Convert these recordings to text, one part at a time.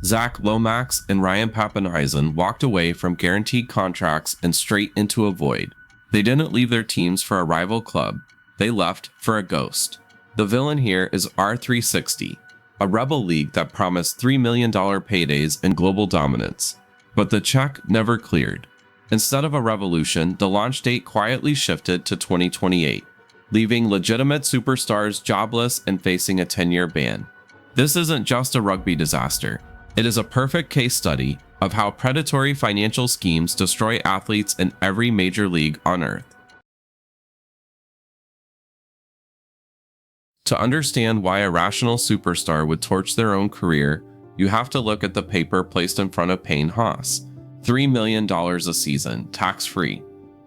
Lomax and Ryan Papenheisen walked away from guaranteed contracts and straight into a void. They didn't leave their teams for a rival club. They left for a ghost. The villain here is R360, a rebel league that promised $3 million paydays and global dominance. But the check never cleared. Instead of a revolution, the launch date quietly shifted to 2028, leaving legitimate superstars jobless and facing a 10-year ban. This isn't just a rugby disaster. It is a perfect case study of how predatory financial schemes destroy athletes in every major league on earth. To understand why a rational superstar would torch their own career, you have to look at the paper placed in front of Payne Haas. $3 million a season, tax-free.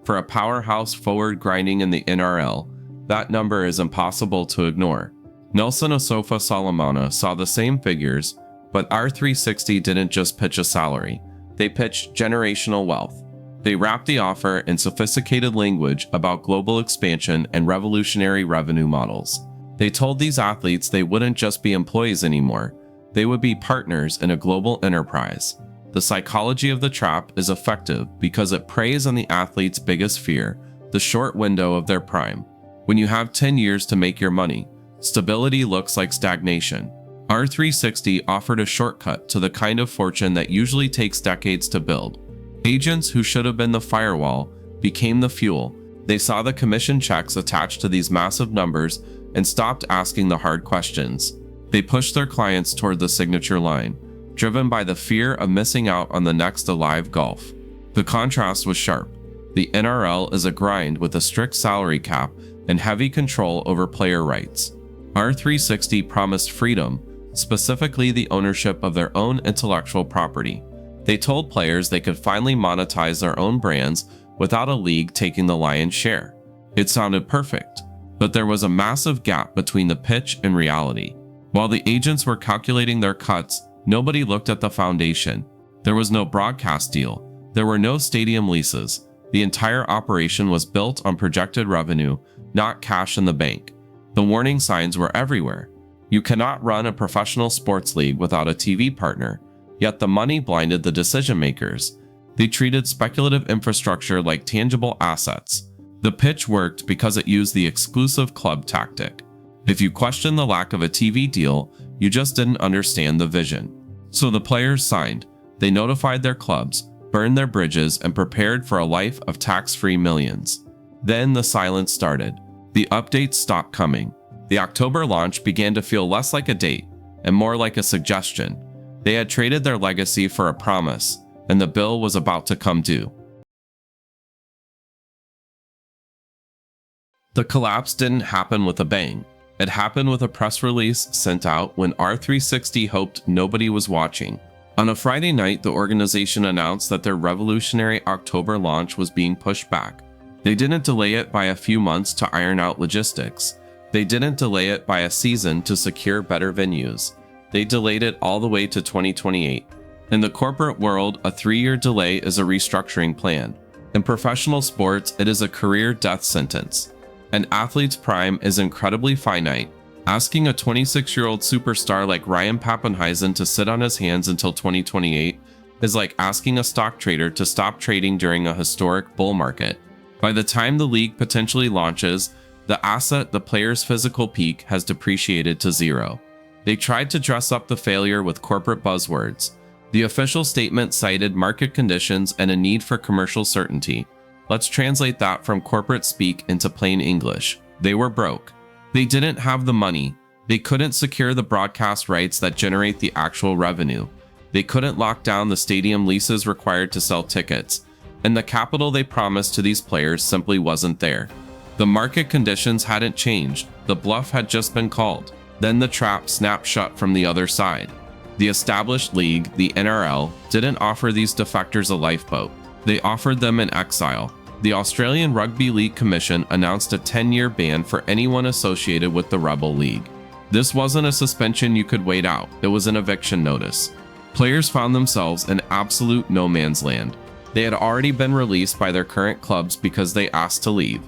For a powerhouse forward grinding in the NRL, that number is impossible to ignore. Nelson Asofa Solomona saw the same figures, but R360 didn't just pitch a salary. They pitched generational wealth. They wrapped the offer in sophisticated language about global expansion and revolutionary revenue models. They told these athletes they wouldn't just be employees anymore. They would be partners in a global enterprise. The psychology of the trap is effective because it preys on the athlete's biggest fear, the short window of their prime. When you have 10 years to make your money, stability looks like stagnation. R360 offered a shortcut to the kind of fortune that usually takes decades to build. Agents who should have been the firewall became the fuel. They saw the commission checks attached to these massive numbers and stopped asking the hard questions. They pushed their clients toward the signature line, driven by the fear of missing out on the next alive golf. The contrast was sharp. The NRL is a grind with a strict salary cap and heavy control over player rights. R360 promised freedom, specifically the ownership of their own intellectual property. They told players they could finally monetize their own brands without a league taking the lion's share. It sounded perfect, but there was a massive gap between the pitch and reality. While the agents were calculating their cuts, nobody looked at the foundation. There was no broadcast deal. There were no stadium leases. The entire operation was built on projected revenue, not cash in the bank. The warning signs were everywhere. You cannot run a professional sports league without a TV partner, yet the money blinded the decision makers. They treated speculative infrastructure like tangible assets. The pitch worked because it used the exclusive club tactic. If you question the lack of a TV deal, you just didn't understand the vision. So the players signed. They notified their clubs, burned their bridges, and prepared for a life of tax-free millions. Then the silence started. The updates stopped coming. The October launch began to feel less like a date and more like a suggestion. They had traded their legacy for a promise, and the bill was about to come due. The collapse didn't happen with a bang. It happened with a press release sent out when R360 hoped nobody was watching. On a Friday night, the organization announced that their revolutionary October launch was being pushed back. They didn't delay it by a few months to iron out logistics. They didn't delay it by a season to secure better venues. They delayed it all the way to 2028. In the corporate world, a 3-year delay is a restructuring plan. In professional sports, it is a career death sentence. An athlete's prime is incredibly finite. Asking a 26-year-old superstar like Ryan Papenheisen to sit on his hands until 2028 is like asking a stock trader to stop trading during a historic bull market. By the time the league potentially launches, the asset, the player's physical peak, has depreciated to zero. They tried to dress up the failure with corporate buzzwords. The official statement cited market conditions and a need for commercial certainty. Let's translate that from corporate speak into plain English. They were broke. They didn't have the money. They couldn't secure the broadcast rights that generate the actual revenue. They couldn't lock down the stadium leases required to sell tickets. And the capital they promised to these players simply wasn't there. The market conditions hadn't changed. The bluff had just been called. Then the trap snapped shut from the other side. The established league, the NRL, didn't offer these defectors a lifeboat. They offered them an exile. The Australian Rugby League Commission announced a 10-year ban for anyone associated with the Rebel League. This wasn't a suspension you could wait out, it was an eviction notice. Players found themselves in absolute no man's land. They had already been released by their current clubs because they asked to leave.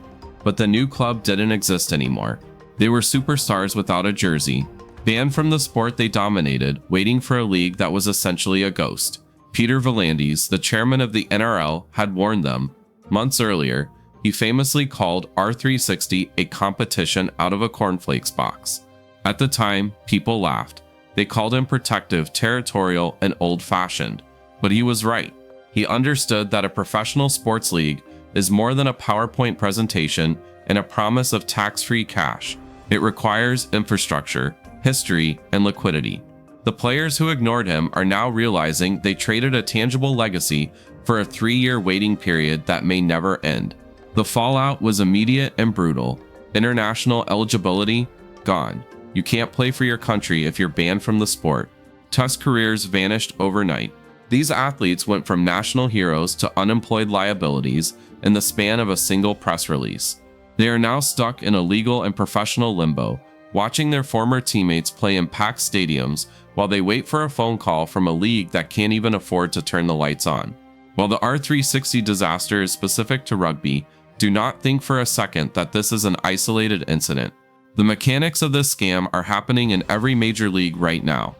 But the new club didn't exist anymore. They were superstars without a jersey. Banned from the sport they dominated, waiting for a league that was essentially a ghost. Peter V'landys, the chairman of the NRL, had warned them. Months earlier, he famously called R360 a competition out of a cornflakes box. At the time, people laughed. They called him protective, territorial, and old-fashioned. But he was right. He understood that a professional sports league is more than a PowerPoint presentation and a promise of tax-free cash. It requires infrastructure, history, and liquidity. The players who ignored him are now realizing they traded a tangible legacy for a 3-year waiting period that may never end. The fallout was immediate and brutal. International eligibility? Gone. You can't play for your country if you're banned from the sport. Test careers vanished overnight. These athletes went from national heroes to unemployed liabilities in the span of a single press release. They are now stuck in a legal and professional limbo, watching their former teammates play in packed stadiums while they wait for a phone call from a league that can't even afford to turn the lights on. While the R360 disaster is specific to rugby, do not think for a second that this is an isolated incident. The mechanics of this scam are happening in every major league right now.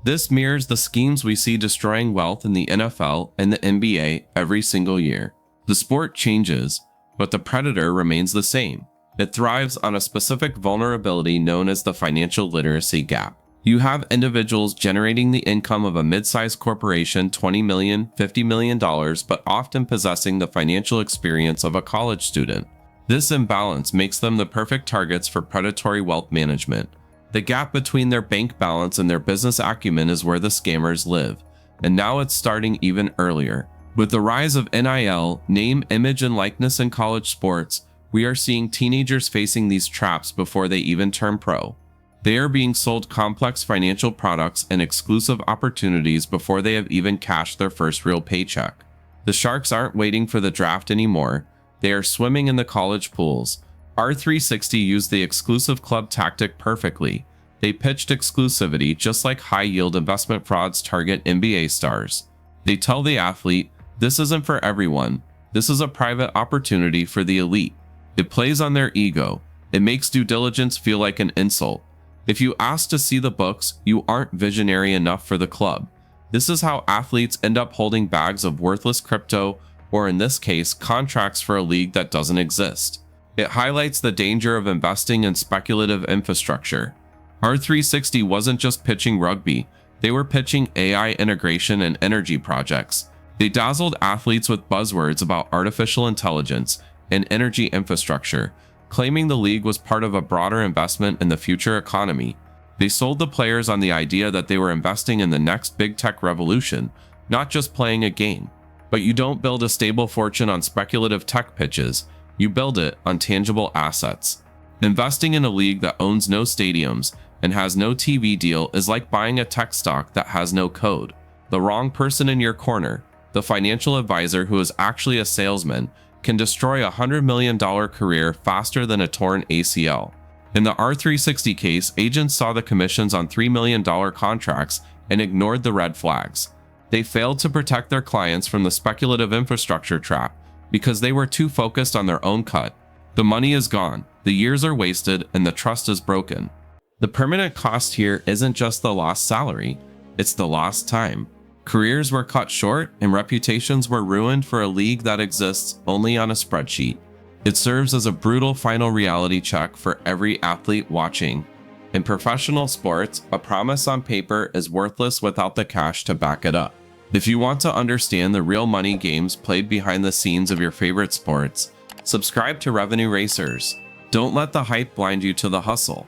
This mirrors the schemes we see destroying wealth in the NFL and the NBA every single year. The sport changes, but the predator remains the same. It thrives on a specific vulnerability known as the financial literacy gap. You have individuals generating the income of a mid-sized corporation, $20 million, $50 million, but often possessing the financial experience of a college student. This imbalance makes them the perfect targets for predatory wealth management. The gap between their bank balance and their business acumen is where the scammers live, and now it's starting even earlier. With the rise of NIL, name, image, and likeness in college sports, we are seeing teenagers facing these traps before they even turn pro. They are being sold complex financial products and exclusive opportunities before they have even cashed their first real paycheck. The sharks aren't waiting for the draft anymore. They are swimming in the college pools. R360 used the exclusive club tactic perfectly. They pitched exclusivity just like high-yield investment frauds target NBA stars. They tell the athlete, this isn't for everyone. This is a private opportunity for the elite. It plays on their ego. It makes due diligence feel like an insult. If you ask to see the books, you aren't visionary enough for the club. This is how athletes end up holding bags of worthless crypto, or in this case, contracts for a league that doesn't exist. It highlights the danger of investing in speculative infrastructure. R360 wasn't just pitching rugby, they were pitching AI integration and energy projects. They dazzled athletes with buzzwords about artificial intelligence and energy infrastructure, claiming the league was part of a broader investment in the future economy. They sold the players on the idea that they were investing in the next big tech revolution, not just playing a game. But you don't build a stable fortune on speculative tech pitches, you build it on tangible assets. Investing in a league that owns no stadiums and has no TV deal is like buying a tech stock that has no code. The wrong person in your corner, the financial advisor who is actually a salesman, can destroy a $100 million career faster than a torn ACL. In the R360 case, agents saw the commissions on $3 million contracts and ignored the red flags. They failed to protect their clients from the speculative infrastructure trap because they were too focused on their own cut. The money is gone, the years are wasted, and the trust is broken. The permanent cost here isn't just the lost salary, it's the lost time. Careers were cut short and reputations were ruined for a league that exists only on a spreadsheet. It serves as a brutal final reality check for every athlete watching. In professional sports, a promise on paper is worthless without the cash to back it up. If you want to understand the real money games played behind the scenes of your favorite sports, subscribe to Revenue Racers. Don't let the hype blind you to the hustle.